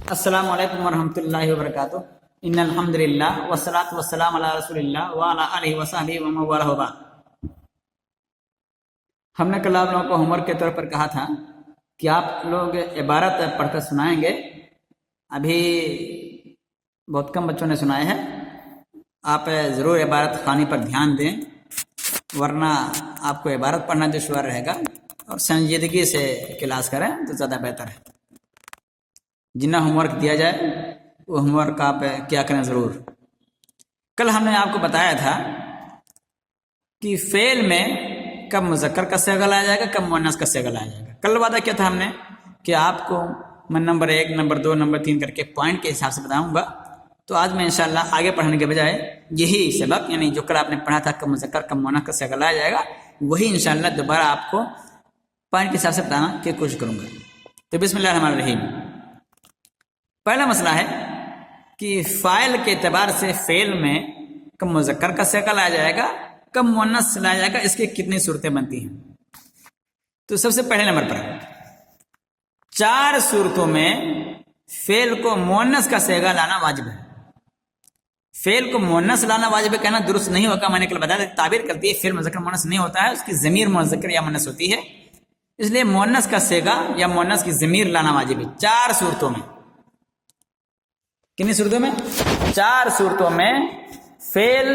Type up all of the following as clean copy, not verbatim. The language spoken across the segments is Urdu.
السلام علیکم ورحمۃ اللہ وبرکاتہ۔ ان الحمد للہ والصلاۃ والسلام علی رسول اللہ وعلی آلہ وصحبہ ومن والہ وبعد۔ ہم نے کل آپ لوگوں کو ہوم ورک کے طور پر کہا تھا کہ آپ لوگ عبارت پڑھ کر سنائیں گے۔ ابھی بہت کم بچوں نے سنائے ہیں، آپ ضرور عبارت خوانی پر دھیان دیں، ورنہ آپ کو عبارت پڑھنا دشوار رہے گا، اور سنجیدگی سے کلاس کریں تو زیادہ بہتر ہے۔ جنہ ہوم ورک دیا جائے وہ ہوم ورک آپ کیا کریں ضرور۔ کل ہم نے آپ کو بتایا تھا کہ فعل میں کب مذکر کا صیغہ لایا جائے گا، کب مؤنث کا صیغہ لایا جائے گا۔ کل وعدہ کیا تھا ہم نے کہ آپ کو میں نمبر 1 نمبر 2 نمبر 3 کر کے پوائنٹ کے حساب سے بتاؤں گا۔ تو آج میں انشاءاللہ آگے پڑھنے کے بجائے یہی سبق، یعنی جو کل آپ نے پڑھا تھا کب مذکر کب مؤنث کا صیغہ لایا جائے گا، وہی انشاءاللہ دوبارہ آپ کو پوائنٹ کے حساب سے بتانا کی کوشش کروں گا۔ تو بسم اللہ الرحمن الرحیم۔ پہلا مسئلہ ہے کہ فاعل کے اعتبار سے فعل میں کب مذکر کا صیغہ لایا جائے گا، کب مؤنث لایا جائے گا، اس کی کتنی صورتیں بنتی ہیں۔ تو سب سے پہلے نمبر پر 4 صورتوں میں فعل کو مؤنث کا صیغہ لانا واجب ہے۔ فعل کو مؤنث لانا واجب ہے کہنا درست نہیں ہوگا، میں نے کل بتایا تعبیر کرتی ہے فعل مذکر مؤنث نہیں ہوتا ہے، اس کی ضمیر مذکر یا مؤنث ہوتی ہے، اس لیے مؤنث کا صیغہ یا مؤنث کی ضمیر لانا واجب ہے 4 صورتوں میں۔ کتنی صورتوں میں؟ 4 صورتوں میں فعل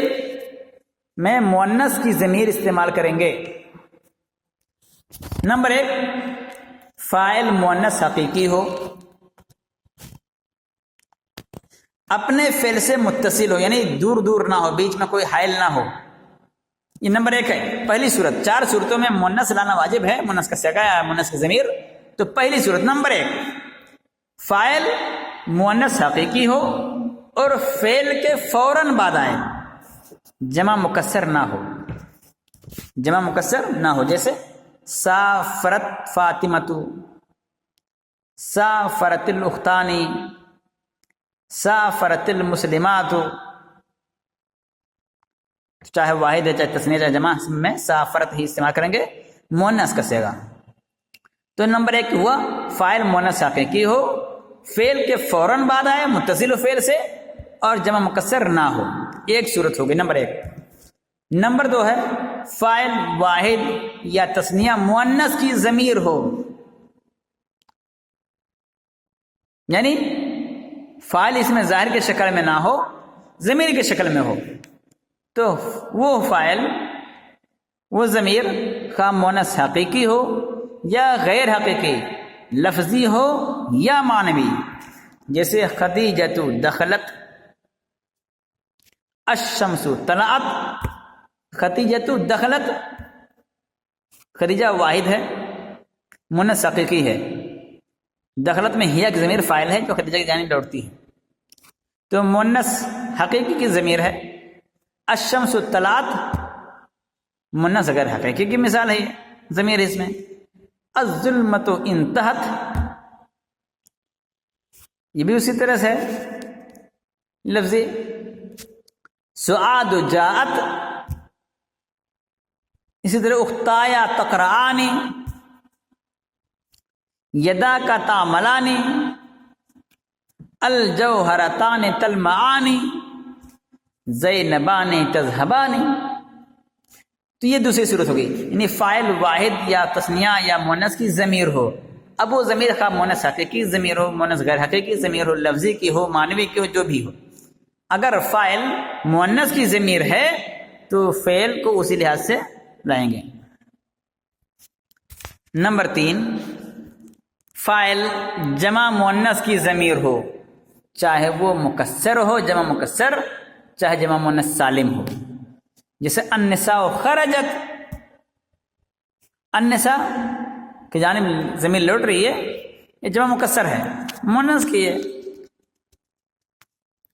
میں مؤنث کی ضمیر استعمال کریں گے۔ نمبر 1، فاعل مؤنث حقیقی ہو، اپنے فعل سے متصل ہو، یعنی دور دور نہ ہو، بیچ میں کوئی حائل نہ ہو۔ یہ نمبر 1 ہے، پہلی صورت۔ 4 صورتوں میں مؤنث لانا واجب ہے، مؤنث کا صیغہ یا مؤنث کی ضمیر۔ تو پہلی صورت نمبر 1، فاعل مؤنث حقیقی ہو اور فعل کے فوراً بعد آئے، جمع مکسر نہ ہو، جمع مکسر نہ ہو، جیسے سافرت فاطمۃ، سافرت الاختانی، سافرت المسلمات، چاہے واحد ہے چاہے تثنیہ چاہے جمع میں سافرت ہی استعمال کریں گے مؤنث کا صیغہ۔ تو نمبر 1 ہوا فاعل مؤنث حقیقی ہو، فعل کے فوراً بعد آئے، متصل ہو فعل سے، اور جمع مکسر نہ ہو، ایک صورت ہوگی نمبر 1۔ نمبر 2 ہے فاعل واحد یا تثنیہ مؤنث کی ضمیر ہو، یعنی فاعل اس میں ظاہر کے شکل میں نہ ہو، ضمیر کے شکل میں ہو، تو وہ فاعل وہ ضمیر خواہ مؤنث حقیقی ہو یا غیر حقیقی، لفظی ہو یا معنوی، جیسے خدیجۃ دخلت، الشمس طلعت، خدیجۃ دخلت، خدیجہ واحد ہے، مؤنث حقیقی ہے، دخلت میں ہی ایک ضمیر فاعل ہے جو خدیجہ کی جانب لوٹتی ہے، تو مؤنث حقیقی کی ضمیر ہے۔ الشمس طلعت مؤنث غیر حقیقی کی مثال ہے، ضمیر اس میں۔ الظلمۃ انتہت، یہ بھی اسی طرح سے لفظی۔ سعاد جاءت، اسی طرح اختایا تقرآنی، یدا کا تعملانی، الجوہرتان تلمعانی، زینبان تذہبانی۔ تو یہ دوسری صورت ہوگی، یعنی فاعل واحد یا تثنیہ یا مؤنث کی ضمیر ہو۔ اب وہ ضمیر خواہ مؤنث حقیقی ضمیر ہو، مؤنث غیر حقیقی ضمیر ہو، لفظی کی ہو، معنوی کی ہو، جو بھی ہو، اگر فاعل مؤنث کی ضمیر ہے تو فعل کو اسی لحاظ سے لائیں گے۔ نمبر 3، فاعل جمع مؤنث کی ضمیر ہو، چاہے وہ مکسر ہو، جمع مکسر، چاہے جمع مؤنث سالم ہو، جیسے النساء خرجت، النساء کی جانب ضمیر لوٹ رہی ہے، یہ جمع مکسر ہے، مؤنث کی ہے۔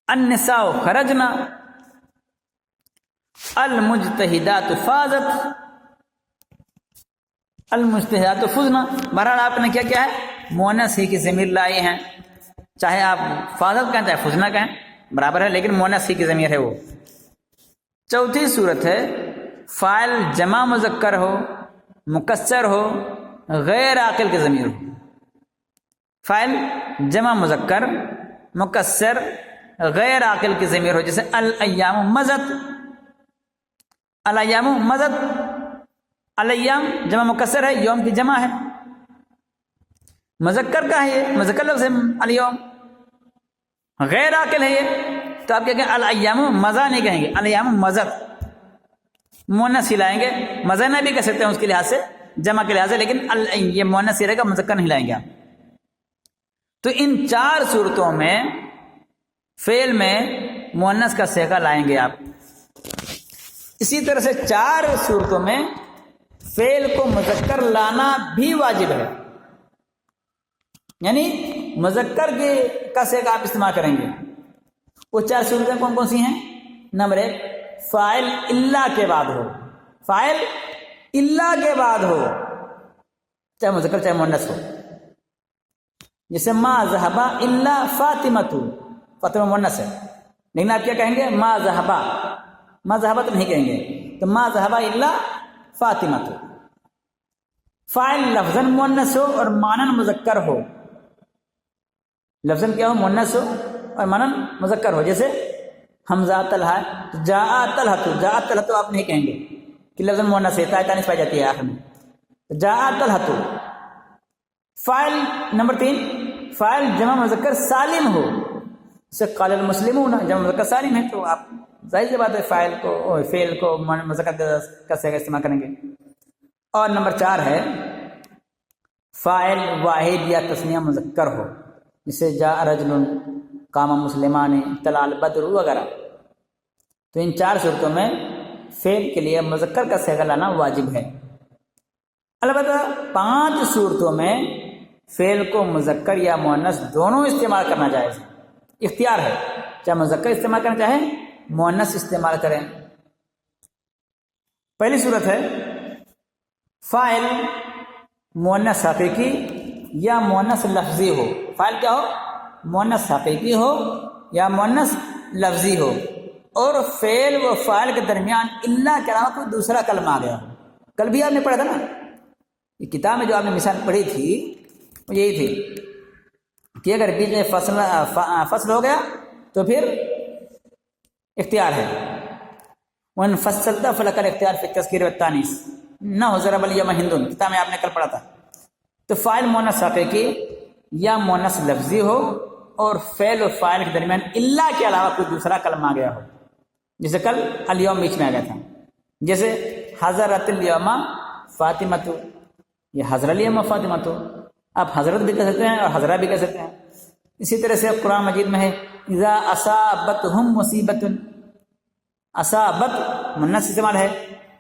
النساء خرجنا، المجتہدات فازت، المجتہدات فزنا۔ بہرحال آپ نے کیا کیا ہے، مؤنث ہی کی ضمیر لائی ہیں، چاہے آپ فازت کہیں چاہے فزنا کہیں برابر ہے، لیکن مؤنث ہی کی ضمیر ہے وہ۔ چوتھی صورت ہے فاعل جمع مذکر ہو، مکسر ہو، غیر عاقل کی ضمیر ہو۔ فاعل جمع مذکر مکسر غیر عاقل کی ضمیر ہو، جیسے الایام مضت، الایام مضت، الایام جمع مکسر ہے، یوم کی جمع ہے، مذکر کا ہے، یہ مذکر لفظ ہے الیوم، غیر عاقل ہے یہ، تو آپ کیا کہیں الایام مزہ نہیں کہیں گے، الایام مضت، مؤنث ہلائیں گے، مزنہ بھی کہہ سکتے ہیں اس کے لحاظ سے، جمع کے لحاظ سے، لیکن یہ مؤنث ہی رہے گا، مذکر نہیں ہلائیں گے آپ۔ تو ان 4 صورتوں میں فعل میں مؤنث کا صیغہ لائیں گے آپ۔ اسی طرح سے 4 صورتوں میں فعل کو مذکر لانا بھی واجب ہے، یعنی مذکر کا صیغہ آپ استعمال کریں گے۔ وہ 4 صورتیں کون کون سی ہیں؟ نمبر 1، فاعل الا کے بعد ہو، فاعل الا کے بعد ہو، چاہے مذکر چاہے مؤنث ہو، جیسے ما ذهبا الا فاطمۃ، فاطمہ مؤنث ہے، لیکن آپ کیا کہیں گے؟ ما ذهبا، ما ذهبا تو نہیں کہیں گے، تو ما ذهبا الا فاطمۃ۔ فاعل لفظاً مؤنث ہو اور معنن مذکر ہو، لفظاً کیا ہو؟ مؤنث ہو اور معنن مذکر ہو، جیسے حمزہ طلحہ، جاء طلحہ، جاء طلحہ تو آپ نہیں کہیں گے کہ لفظاً مؤنث ہے، تانیث پائی جاتی ہے آخر میں، جاء طلحہ۔ فاعل نمبر 3، فاعل جمع مذکر سالم ہو، جیسے قال المسلمون، جمع مذکر سالم ہے، تو آپ ظاہر سی بات ہے فاعل کو مذکر کا صیغہ استعمال کریں گے۔ اور نمبر 4 ہے فاعل واحد یا تثنیہ مذکر ہو، جیسے جاء رجل، قام مسلمان، طلع البدر وغیرہ۔ تو ان 4 صورتوں میں فعل کے لیے مذکر کا صیغہ لانا واجب ہے۔ البتہ 5 صورتوں میں فعل کو مذکر یا مؤنث دونوں استعمال کرنا جائز ہے، اختیار ہے، چاہے مذکر استعمال کرنا چاہیں مؤنث استعمال کریں۔ پہلی صورت ہے فاعل مؤنث حقیقی یا مؤنث لفظی ہو، فاعل کیا ہو؟ مؤنث حقیقی ہو یا مؤنث لفظی ہو، اور فعل و فاعل کے درمیان الا کے علاوہ کوئی دوسرا کلمہ آ گیا ہو۔ کل بھی آپ نے پڑھا تھا نا، یہ کتاب میں جو آپ نے مثال پڑھی تھی وہ یہی تھی کہ اگر بیچ میں فصل ہو گیا تو پھر اختیار ہے، وَإِنْ فَصَّلْتَ فَلَكَ الْاخْتِيَارُ فِي التَّذْكِيرِ وَالتَّأْنِيثِ، نہ ضرب اليوم ہندن، کتاب میں آپ نے کل پڑھا تھا۔ تو فاعل مؤنث حقیقی یا مؤنث لفظی ہو اور فعل و فاعل کے درمیان الا کے علاوہ کوئی دوسرا کلمہ آ گیا ہو، جیسے کل الیوم بیچ میں آ گیا تھا، جیسے حضرت الیوم فاطمۃ، یہ حضرت الیوم فاطمۃ، آپ حضرت بھی کہہ سکتے ہیں اور حضرہ بھی کہہ سکتے ہیں۔ اسی طرح سے قرآن مجید میں ہے اذا اصابتہم مصیبۃ، اصابت مؤنث استعمال ہے،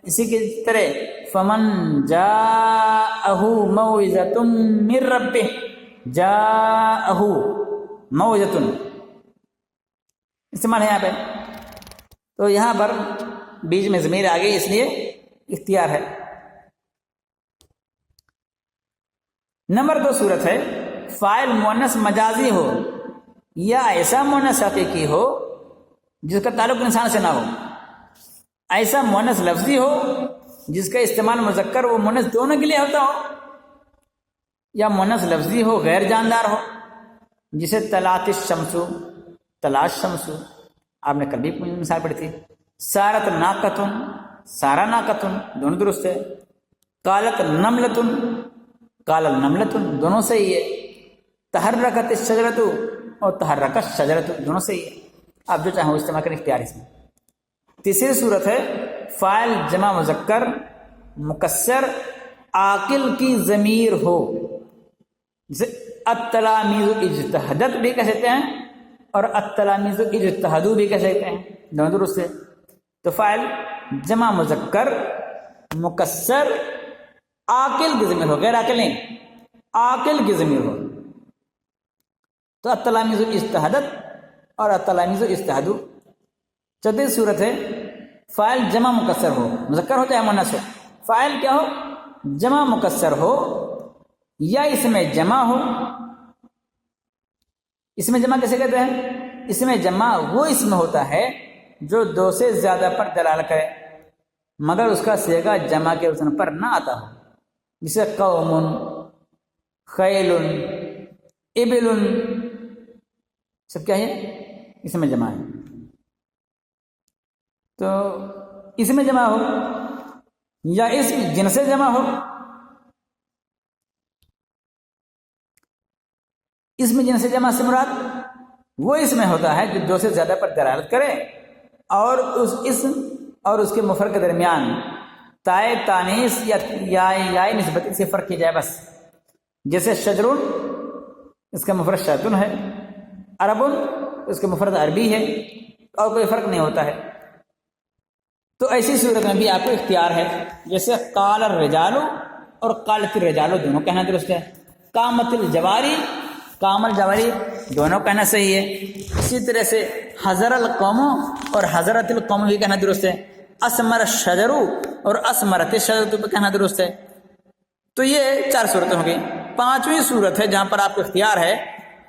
اسی کی طرح فمن جاءہ موعظۃ من ربہ، جاءہ موعظۃ استعمال ہے یہاں پہ، تو یہاں پر بیچ میں ضمیر آ گئی، اس لیے اختیار ہے۔ نمبر 2 صورت ہے فاعل مؤنث مجازی ہو یا ایسا مؤنث حقیقی ہو جس کا تعلق انسان سے نہ ہو، ایسا مؤنث لفظی ہو جس کا استعمال مذکر و مؤنث دونوں کے لیے ہوتا ہو، یا مؤنث لفظی ہو غیر جاندار ہو، جسے طلعت الشمس، طلعت الشمس آپ نے کل بھی مثال پڑھی تھی، سارت ناقۃ، سارا ناقۃ دونوں درست ہے، قالت نملۃ، قال النملۃ دونوں صحیح ہے، تحرکت الشجرۃ اور تحرکت الشجرۃ دونوں صحیح ہے، آپ جو چاہیں وہ استعمال کریں، اختیار اس میں۔ تیسری صورت ہے فاعل جمع مذکر مکسر عاقل کی ضمیر ہو، جسے التلامیذ اجتہدت بھی کہہ سکتے ہیں اور التلامیذ اجتہدوا بھی کہہ سکتے ہیں، دونوں درست ہے۔ تو فاعل جمع مذکر مکسر عاقل کی ضمیر ہو، غیر عاقل نہیں، عاقل کی ضمیر ہو، تو التلامیذ اجتہدت اور التلامیذ اجتہدوا۔ چوتھی صورت ہے فاعل جمع مکسر ہو، مذکر ہو چاہے مؤنث ہو، فاعل کیا ہو؟ جمع مکسر ہو یا اس میں جمع ہو۔ اس میں جمع کیسے کہتے ہیں؟ اس میں جمع وہ اسم ہوتا ہے جو 2 سے زیادہ پر دلالت کرے مگر اس کا صیغہ جمع کے وزن پر نہ آتا ہو، جسے قوم، خیل، ابل سب کیا ہے؟ اس میں جمع ہے. تو اس میں جمع ہو یا اس جنس سے جمع ہو. اس میں جنس سے جمع سے مراد وہ اس میں ہوتا ہے جو دو سے زیادہ پر دلالت کرے اور اس اسم اور اس کے مفرد کے درمیان تائے تانیث یا یائے نسبتی سے فرق کیا جائے بس. جیسے شجرون اس کا مفرد شجرون ہے، عربن اس کا مفرد عربی ہے، اور کوئی فرق نہیں ہوتا ہے. تو ایسی صورت میں بھی آپ کو اختیار ہے. جیسے قال الرجال اور قالت الرجال دونوں کہنا درست ہے. قامت الجواری، قام الجواری دونوں کہنا صحیح ہے. اسی طرح سے حضر القوم اور حضرت القوم بھی کہنا درست ہے. اسمر الشجر اور اسمرت الشجر بھی کہنا درست ہے. تو یہ 4 صورتیں ہو گئی. 5ویں صورت ہے جہاں پر آپ کو اختیار ہے،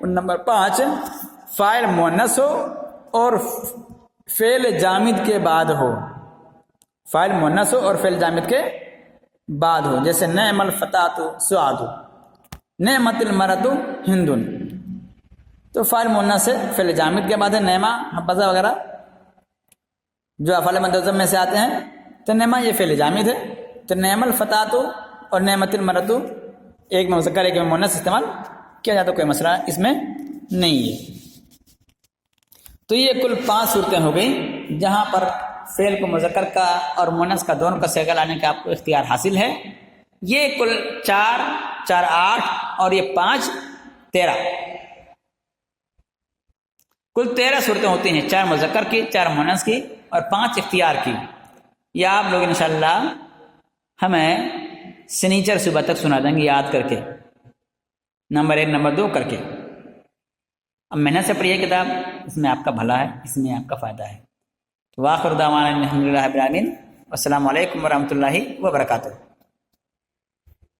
نمبر 5 فاعل مؤنث ہو اور فعل جامد کے بعد ہو. فاعل مؤنث ہو اور فعل جامد کے بعد ہو. جیسے نعم الفتاۃ سعاد، نعمت المرأۃ ہند. تو فاعل مؤنث ہے، فعل جامد کے بعد ہے. نعمہ، حبذا وغیرہ جو افعال مندرجہ میں سے آتے ہیں. تو نعمہ یہ فعل جامد ہے. تو نعم الفتاۃ اور نعمت المرأۃ ایک میں مذکر ایک میں مؤنث استعمال کیا جاتا، کوئی مسئلہ اس میں نہیں ہے. تو یہ کل 5 صورتیں ہو گئی جہاں پر فعل کو مذکر کا اور مؤنث کا دونوں کا صیغہ لانے کا آپ کو اختیار حاصل ہے. یہ کل 4 8 اور یہ 5 13 کل 13 صورتیں ہوتی ہیں. 4 مذکر کی، 4 مؤنث کی اور 5 اختیار کی. یہ آپ لوگ انشاءاللہ ہمیں سنیچر صبح تک سنا دیں گے یاد کر کے، نمبر 1 نمبر 2 کر کے. اب محنت سے پڑھیے کتاب، اس میں آپ کا بھلا ہے، اس میں آپ کا فائدہ ہے. وآخر دعوانا الحمدللہ رب العالمین. والسلام علیکم ورحمۃ اللہ وبرکاتہ.